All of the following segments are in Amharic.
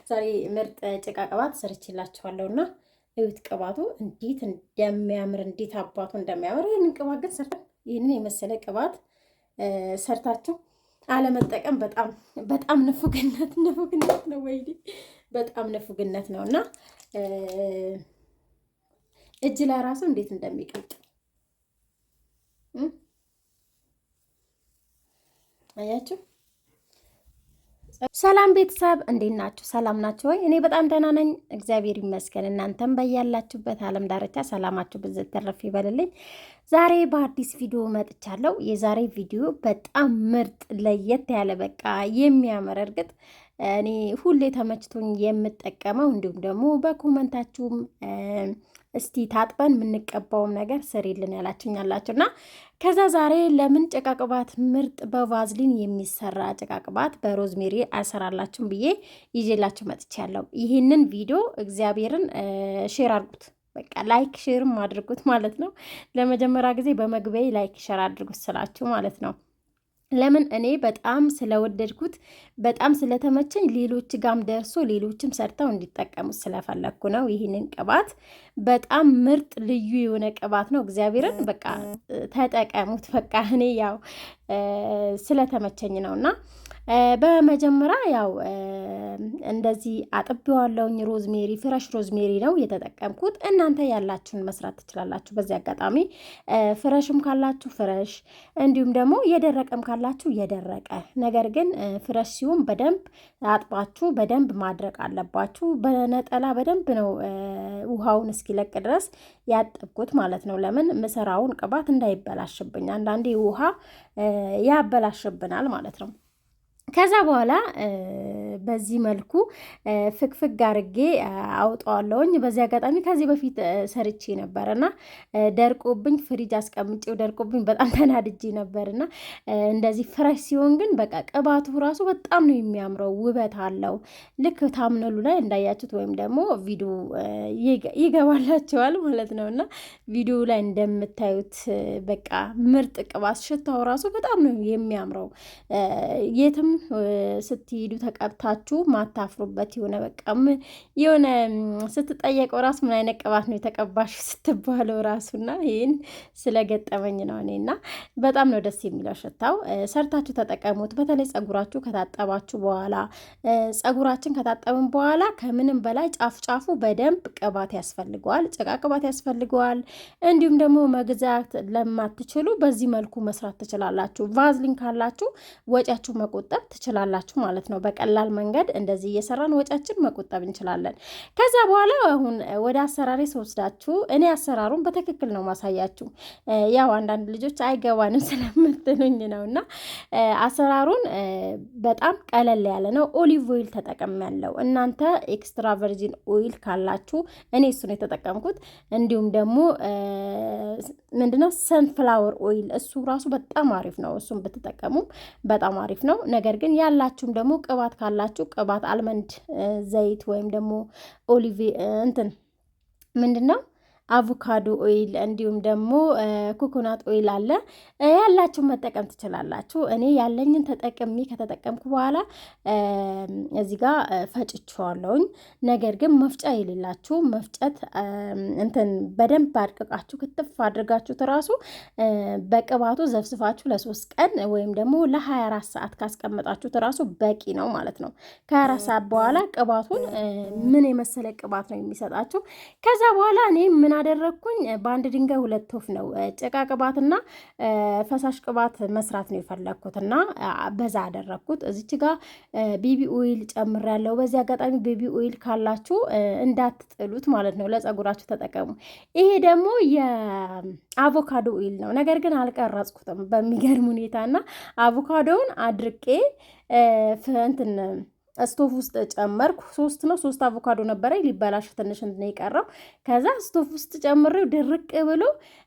ዛሬ ምርጥ ጭቃ ቅባት ሰርቼላችኋለሁና እዩት። ቅባቱ እንዴት እንደሚያምር እንዴት አባቱ እንደሚያምር። ይህንን ቅባት ግን ይህንን የመሰለ ቅባት ሰርታችሁ አለመጠቀም በጣም ንፉግነት ነው። ወይ በጣም ንፉግነት ነው። እና እጅ ላይ ራሱ እንዴት እንደሚቀልጥ አያችሁ። ሰላም ቤተሰብ እንዴት ናችሁ? ሰላም ናችሁ ወይ? እኔ በጣም ደህና ነኝ፣ እግዚአብሔር ይመስገን። እናንተም በያላችሁበት ዓለም ዳርቻ ሰላማችሁ ብዝት ተረፍ ይበልልኝ። ዛሬ በአዲስ ቪዲዮ መጥቻለሁ። የዛሬ ቪዲዮ በጣም ምርጥ ለየት ያለ በቃ የሚያምር እርግጥ እኔ ሁሌ ተመችቶኝ የምጠቀመው እንዲሁም ደግሞ በኮመንታችሁም እስቲ ታጥበን የምንቀባውም ነገር ስሪልን ያላችሁኛላችሁ እና ከዛ ዛሬ ለምን ጭቃ ቅባት ምርጥ በቫዝሊን የሚሰራ ጭቃ ቅባት በሮዝሜሪ አሰራላችሁም ብዬ ይዤላችሁ መጥቻለሁ። ይህንን ቪዲዮ እግዚአብሔርን ሼር አድርጉት፣ በቃ ላይክ ሼርም አድርጉት ማለት ነው። ለመጀመሪያ ጊዜ በመግቢያ ላይክ ሼር አድርጉት ስላችሁ ማለት ነው። ለምን እኔ በጣም ስለወደድኩት በጣም ስለተመቸኝ ሌሎች ጋም ደርሶ ሌሎችም ሰርተው እንዲጠቀሙት ስለፈለግኩ ነው። ይህንን ቅባት በጣም ምርጥ ልዩ የሆነ ቅባት ነው። እግዚአብሔርን በቃ ተጠቀሙት። በቃ እኔ ያው ስለተመቸኝ ነውና በመጀመሪያ ያው እንደዚህ አጥቤዋለሁኝ። ሮዝሜሪ ፍረሽ ሮዝሜሪ ነው የተጠቀምኩት። እናንተ ያላችሁን መስራት ትችላላችሁ። በዚህ አጋጣሚ ፍረሽም ካላችሁ ፍረሽ፣ እንዲሁም ደግሞ የደረቀም ካላችሁ የደረቀ። ነገር ግን ፍረሽ ሲሆን በደንብ አጥባችሁ በደንብ ማድረቅ አለባችሁ። በነጠላ በደንብ ነው ውሃውን እስኪለቅ ድረስ ያጠብኩት ማለት ነው። ለምን ምሰራውን ቅባት እንዳይበላሽብኝ፣ አንዳንዴ ውሃ ያበላሽብናል ማለት ነው። ከዛ በኋላ በዚህ መልኩ ፍግፍግ አርጌ አውጣዋለሁኝ። በዚህ አጋጣሚ ከዚህ በፊት ሰርቼ ነበርና ደርቆብኝ ፍሪጅ አስቀምጬው ደርቆብኝ በጣም ተናድጄ ነበርና እንደዚህ ፍረሽ ሲሆን ግን በቃ ቅባቱ ራሱ በጣም ነው የሚያምረው፣ ውበት አለው። ልክ ታምነሉ ላይ እንዳያችሁት ወይም ደግሞ ቪዲዮ ይገባላችኋል ማለት ነውና ቪዲዮ ላይ እንደምታዩት በቃ ምርጥ ቅባት፣ ሽታው ራሱ በጣም ነው የሚያምረው። የትም ስትሄዱ ተቀብታችሁ ማታፍሩበት የሆነ በቃ የሆነ ስትጠየቀው ራሱ ምን አይነት ቅባት ነው የተቀባሽ ስትባለው ራሱና ይህን ስለገጠመኝ ነው እኔና በጣም ነው ደስ የሚለው ሽታው። ሰርታችሁ ተጠቀሙት። በተለይ ጸጉራችሁ ከታጠባችሁ በኋላ ጸጉራችን ከታጠብን በኋላ ከምንም በላይ ጫፉ በደንብ ቅባት ያስፈልገዋል፣ ጭቃ ቅባት ያስፈልገዋል። እንዲሁም ደግሞ መግዛት ለማትችሉ በዚህ መልኩ መስራት ትችላላችሁ። ቫዝሊን ካላችሁ ወጪያችሁ መቆጠብ ትችላላችሁ ማለት ነው። በቀላል መንገድ እንደዚህ እየሰራን ወጫችን መቆጠብ እንችላለን። ከዛ በኋላ አሁን ወደ አሰራሬ ስወስዳችሁ እኔ አሰራሩን በትክክል ነው ማሳያችሁ። ያው አንዳንድ ልጆች አይገባንም ስለምትሉኝ ነውና አሰራሩን በጣም ቀለል ያለ ነው። ኦሊቭ ኦይል ተጠቅሜያለሁ። እናንተ ኤክስትራ ቨርጂን ኦይል ካላችሁ እኔ እሱን የተጠቀምኩት። እንዲሁም ደግሞ ምንድነው ሰንፍላወር ኦይል፣ እሱ ራሱ በጣም አሪፍ ነው። እሱን ብትጠቀሙ በጣም አሪፍ ነው። ነገር ግን ያላችሁም ደግሞ ቅባት ካላችሁ ቅባት አልመንድ ዘይት ወይም ደግሞ ኦሊቭ እንትን ምንድነው አቮካዶ ኦይል እንዲሁም ደግሞ ኮኮናት ኦይል አለ። ያላችሁ መጠቀም ትችላላችሁ። እኔ ያለኝን ተጠቅሜ ከተጠቀምኩ በኋላ እዚህ ጋር ፈጭቼዋለሁኝ። ነገር ግን መፍጫ የሌላችሁ መፍጨት እንትን በደንብ አድቅቃችሁ ክትፍ አድርጋችሁት ራሱ በቅባቱ ዘፍስፋችሁ ለ3 ቀን ወይም ደግሞ ለ24 ሰዓት ካስቀመጣችሁት ራሱ በቂ ነው ማለት ነው። ከ24 ሰዓት በኋላ ቅባቱን ምን የመሰለ ቅባት ነው የሚሰጣችሁ። ከዛ በኋላ እኔ ምን አደረግኩኝ? በአንድ ድንጋይ 2 ወፍ ነው። ጭቃ ቅባትና ፈሳሽ ቅባት መስራት ነው የፈለግኩትና በዛ አደረግኩት። እዚች ጋር ቤቢ ኦይል ጨምሬያለሁ። በዚህ አጋጣሚ ቤቢ ኦይል ካላችሁ እንዳትጥሉት ማለት ነው፣ ለጸጉራችሁ ተጠቀሙ። ይሄ ደግሞ የአቮካዶ ኦይል ነው። ነገር ግን አልቀረጽኩትም በሚገርም ሁኔታና አቮካዶውን አድርቄ እንትን ስቶፍ ውስጥ ጨመርኩ። 3 አቮካዶ ነበረ፣ ሊበላሽ ትንሽ እንትን የቀረው። ከዛ ስቶፍ ውስጥ ጨምሬው ድርቅ ብሎ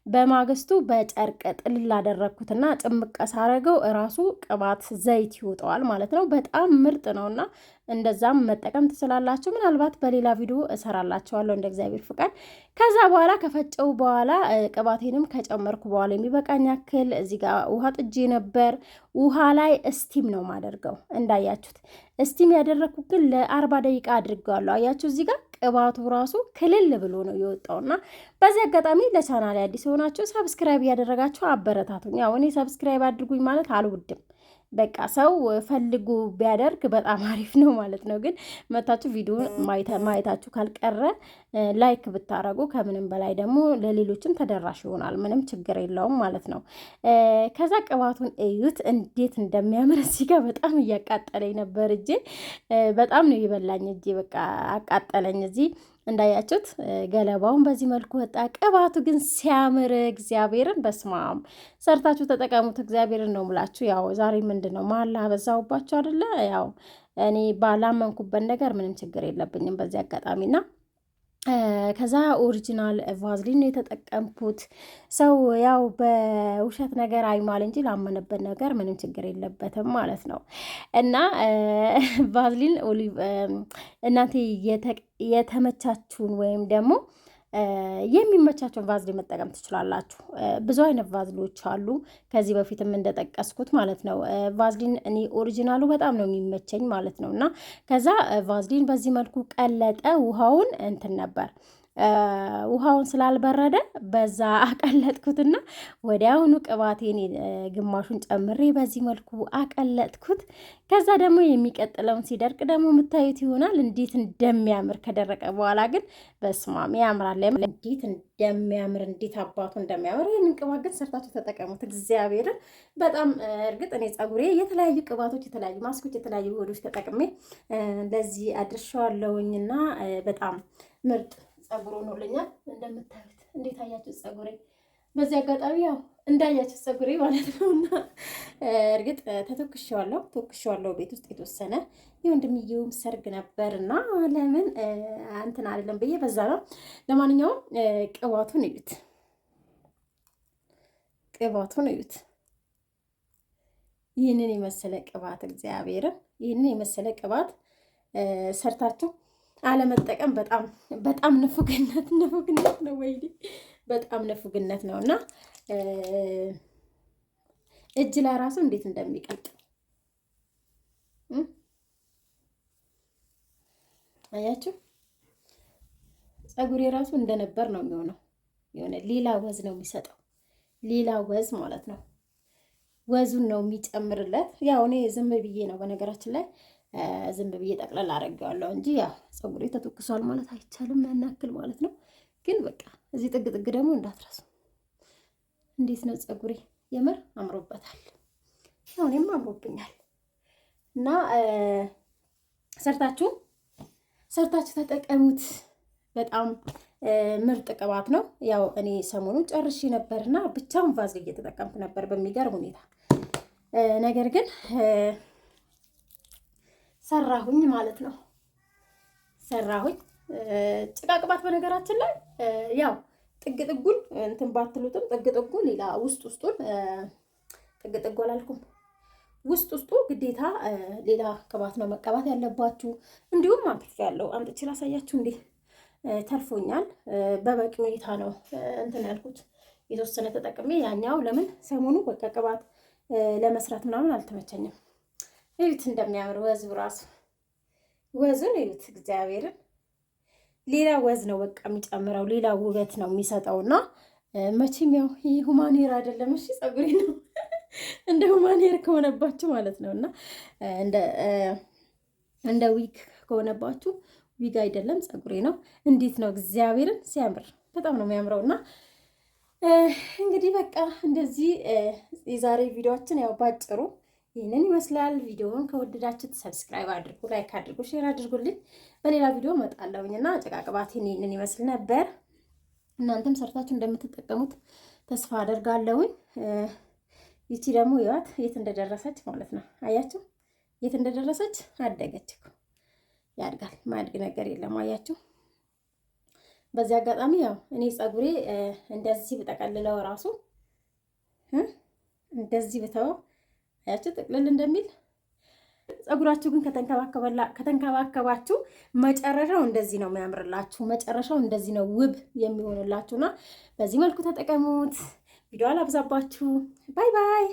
በማግስቱ በጨርቅ ጥልል አደረግኩትና ጭምቅ ሳረገው እራሱ ቅባት ዘይት ይወጣዋል ማለት ነው። በጣም ምርጥ ነውና እንደዛም መጠቀም ትችላላችሁ። ምናልባት በሌላ ቪዲዮ እሰራላችኋለሁ እንደ እግዚአብሔር ፍቃድ። ከዛ በኋላ ከፈጨው በኋላ ቅባቴንም ከጨመርኩ በኋላ የሚበቃኝ ያክል እዚህ ጋር ውሃ ጥጄ ነበር። ውሃ ላይ እስቲም ነው ማደርገው። እንዳያችሁት እስቲም ያደረግኩት ግን ለ40 ደቂቃ አድርገዋለሁ። አያችሁ እዚህ ጋር ቅባቱ ራሱ ክልል ብሎ ነው የወጣውና በዚህ አጋጣሚ ለቻናል አዲስ የሆናችሁ ሰብስክራይብ እያደረጋችሁ አበረታቱኝ። ያው እኔ ሰብስክራይብ አድርጉኝ ማለት አልወድም። በቃ ሰው ፈልጉ ቢያደርግ በጣም አሪፍ ነው ማለት ነው። ግን መታችሁ ቪዲዮ ማየታችሁ ካልቀረ ላይክ ብታረጉ ከምንም በላይ ደግሞ ለሌሎችም ተደራሽ ይሆናል። ምንም ችግር የለውም ማለት ነው። ከዛ ቅባቱን እዩት እንዴት እንደሚያምር። እዚህ ጋር በጣም እያቃጠለኝ ነበር እጄ፣ በጣም ነው የበላኝ እጄ፣ በቃ አቃጠለኝ። እዚህ እንዳያችሁት ገለባውን በዚህ መልኩ ወጣ። ቅባቱ ግን ሲያምር እግዚአብሔርን በስማም ሰርታችሁ ተጠቀሙት። እግዚአብሔርን ነው ምላችሁ። ያው ዛሬ ምንድን ነው መሀላ በዛውባችሁ አይደለ? ያው እኔ ባላመንኩበት ነገር ምንም ችግር የለብኝም በዚህ አጋጣሚና ከዛ ኦሪጂናል ቫዝሊን የተጠቀምኩት። ሰው ያው በውሸት ነገር አይማል እንጂ ላመነበት ነገር ምንም ችግር የለበትም ማለት ነው። እና ቫዝሊን እናንተ የተመቻችሁን ወይም ደግሞ የሚመቻቸውን ቫዝሊን መጠቀም ትችላላችሁ። ብዙ አይነት ቫዝሊኖች አሉ፣ ከዚህ በፊትም እንደጠቀስኩት ማለት ነው። ቫዝሊን እኔ ኦሪጂናሉ በጣም ነው የሚመቸኝ ማለት ነው። እና ከዛ ቫዝሊን በዚህ መልኩ ቀለጠ። ውሃውን እንትን ነበር ውሃውን ስላልበረደ በዛ አቀለጥኩትና ወዲያውኑ ቅባቴን ግማሹን ጨምሬ በዚህ መልኩ አቀለጥኩት። ከዛ ደግሞ የሚቀጥለውን ሲደርቅ ደግሞ የምታዩት ይሆናል እንዴት እንደሚያምር። ከደረቀ በኋላ ግን በስማም ያምራል። እንዴት እንደሚያምር እንዴት አባቱ እንደሚያምር። ይህንን ቅባት ግን ሰርታችሁ ተጠቀሙት እግዚአብሔርን በጣም እርግጥ እኔ ጸጉሬ የተለያዩ ቅባቶች፣ የተለያዩ ማስኮች፣ የተለያዩ ውህዶች ተጠቅሜ ለዚህ አድርሻለሁኝና በጣም ምርጥ ጸጉሩ ሆኖልኛል። እንደምታዩት እንዴት አያችሁ ጸጉሬ? በዚህ አጋጣሚ ያው እንዳያችሁ ጸጉሬ ማለት ነውና እርግጥ ተተኩሼዋለሁ ቤት ውስጥ የተወሰነ የወንድምየውም ሰርግ ነበርና ለምን እንትን አይደለም ብዬ በዛ ነው። ለማንኛውም ቅባቱን እዩት። ይህንን የመሰለ ቅባት እግዚአብሔርን ይህንን የመሰለ ቅባት ሰርታችሁ አለመጠቀም በጣም ንፉግነት ነው ወይ? በጣም ንፉግነት ነው። እና እጅ ላይ ራሱ እንዴት እንደሚቀልጥ አያችሁ። ጸጉሬ ራሱ እንደነበር ነው የሚሆነው። የሆነ ሌላ ወዝ ነው የሚሰጠው፣ ሌላ ወዝ ማለት ነው። ወዙን ነው የሚጨምርለት። ያው እኔ ዝም ብዬ ነው በነገራችን ላይ ዝም ብዬ ጠቅለል አደርገዋለሁ እንጂ ያው ፀጉሬ ተተኩሷል ማለት አይቻልም፣ ያናክል ማለት ነው። ግን በቃ እዚህ ጥግ ደግሞ እንዳትረሱ። እንዴት ነው ፀጉሬ? የምር አምሮበታል። ያው እኔም አምሮብኛል። እና ሰርታችሁ ተጠቀሙት። በጣም ምርጥ ቅባት ነው። ያው እኔ ሰሞኑን ጨርሼ ነበርና ብቻውን ቫዝሊን እየተጠቀምኩ ነበር በሚገርም ሁኔታ። ነገር ግን ሰራሁኝ ማለት ነው። ጭቃ ቅባት በነገራችን ላይ ያው ጥጉን እንትን ባትሉትም ጥጉ ሌላ ውስጡን ጥጉ አላልኩም፣ ውስጡ ግዴታ ሌላ ቅባት ነው መቀባት ያለባችሁ። እንዲሁም አምጥቼ ላሳያችሁ እንዴ ተርፎኛል። በበቂ ሁኔታ ነው እንትን ያልኩት፣ የተወሰነ ተጠቅሜ። ያኛው ለምን ሰሞኑ በቃ ቅባት ለመስራት ምናምን አልተመቸኝም። እዩት እንደሚያምር ወዙ ራሱ ወዙን እዩት። እግዚአብሔርን ሌላ ወዝ ነው በቃ የሚጨምረው፣ ሌላ ውበት ነው የሚሰጠውና መቼም ያው ይሄ ሁማኔር አይደለም። እሺ ፀጉሬ ነው እንደ ሁማኔር ከሆነባችሁ ማለት ነውና እንደ ዊግ ከሆነባችሁ ዊግ አይደለም ፀጉሬ ነው። እንዴት ነው እግዚአብሔርን ሲያምር በጣም ነው የሚያምረውና እንግዲህ በቃ እንደዚህ የዛሬ ቪዲዮአችን ያው ባጭሩ ይህንን ይመስላል። ቪዲዮውን ከወደዳችሁት ሰብስክራይብ አድርጉ፣ ላይክ አድርጉ፣ ሼር አድርጉልኝ። በሌላ ቪዲዮ እመጣለሁኝና ጭቃ ቅባቴን ይህንን ይመስል ነበር። እናንተም ሰርታችሁ እንደምትጠቀሙት ተስፋ አደርጋለሁኝ። ይቺ ደግሞ ይዋት የት እንደደረሰች ማለት ነው። አያችሁ የት እንደደረሰች አደገች እኮ። ያድጋል፣ ማያድግ ነገር የለም። አያችሁ። በዚህ አጋጣሚ ያው እኔ ፀጉሬ እንደዚህ ብጠቀልለው ራሱ እንደዚህ ብተው አያችሁ ጥቅልል እንደሚል ፀጉራችሁ ግን ከተንከባከባችሁ መጨረሻው እንደዚህ ነው የሚያምርላችሁ። መጨረሻው እንደዚህ ነው ውብ የሚሆንላችሁና በዚህ መልኩ ተጠቀሙት። ቪዲዮ አላብዛባችሁ። ባይ ባይ።